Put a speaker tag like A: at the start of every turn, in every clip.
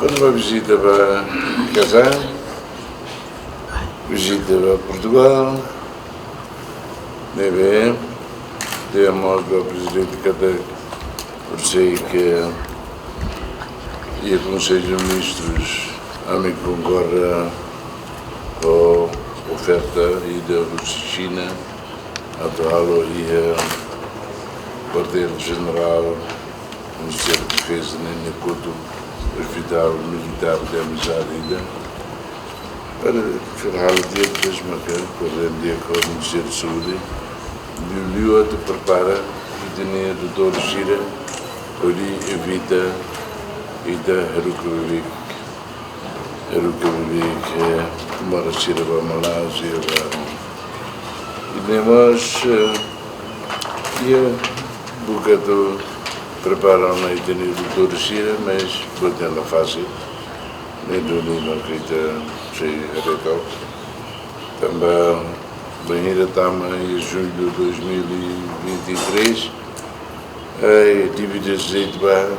A: Quando uma visita para Kazan, visita para Portugal, deve ter a mão do presidente Qatar, por sei que e o Conselho de Ministros a me concorre com a oferta e da China atual e o quartel-general do Ministério da Defesa na Couto, Hospital Militar de Amizade, para ferrar o dia de desmarcar, correndo com o Ministério da Saúde, e o outro prepara o dinheiro do Dr. Gira, ali evita e da Herukavik, mora Gira para a Malásia, e nem mais, e a bocado preparam a dinheiro do Dr. Gira, mas botando fácil, nem do Nino acredita cheio de também banheira estamos em julho de 2023, a dívidas de Barra,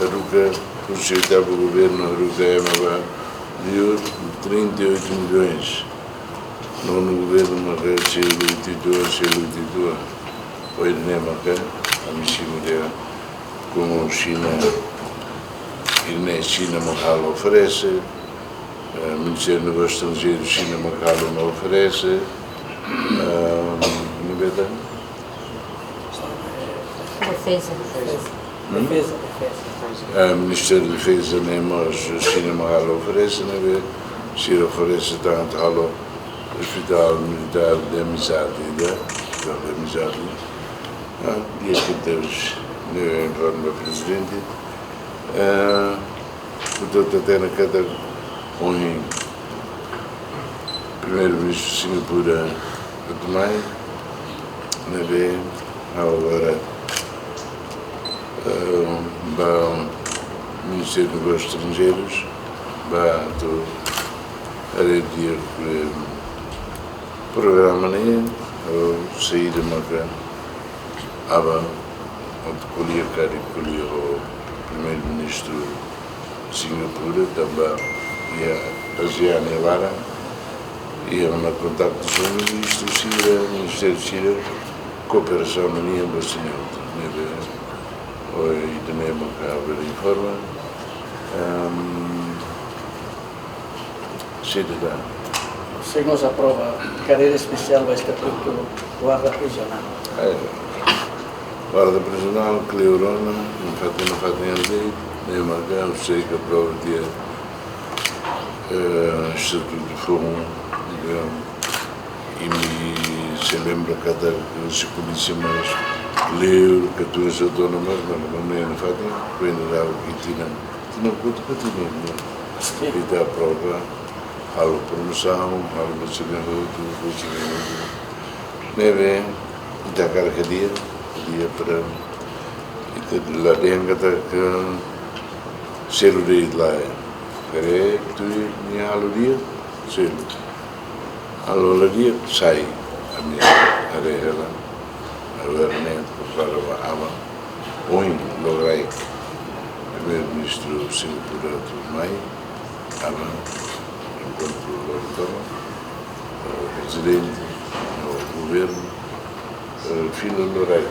A: a Ruca, o cheio do governo, a Ruca Emma, deu 38 milhões. No governo, uma vez, cheio de foi nem marcar, a missão como China, e nem China Macalo oferece, o Ministério dos Negócios Estrangeiros China Macalo não oferece, não é verdade?
B: Defesa.
A: O Ministério da Defesa nem mais China Macalo oferece, não é verdade? China oferece tanto ao Hospital Militar de Amizade, dia que temos no informe do Presidente, portanto, até na cada primeiro-ministro de Singapura, também, na B, agora, o Ministério dos Negócios Estrangeiros, a dia programa, sair de Macau, onde colhia o primeiro-ministro de Singapura, também, e a ASEAN e a Lara, e na contacto com o Ministério de Chile, cooperação na minha bacia, e também Macau informa, cidadã.
C: Se nos aprova carreira especial vai estatuto guarda prisional.
A: Guarda prisional, Cleurona, não fazem lei, nem Macau, sei que aprova dia estatuto de Fumo, e se lembra cada polícia mais leu, 14 autónomas, mas não fazem, quando dá o que tinha quanto continua, e dá a prova, a promoção, a segundo, neve, e dá carga dia para, e lá dentro que selo de lá, que tu nem a dia, selo, a dia sai, a minha areia agora nem para a água, onde logrei primeiro-ministro de Singapura do Mai, enquanto o presidente, o governo, filho do Lorei,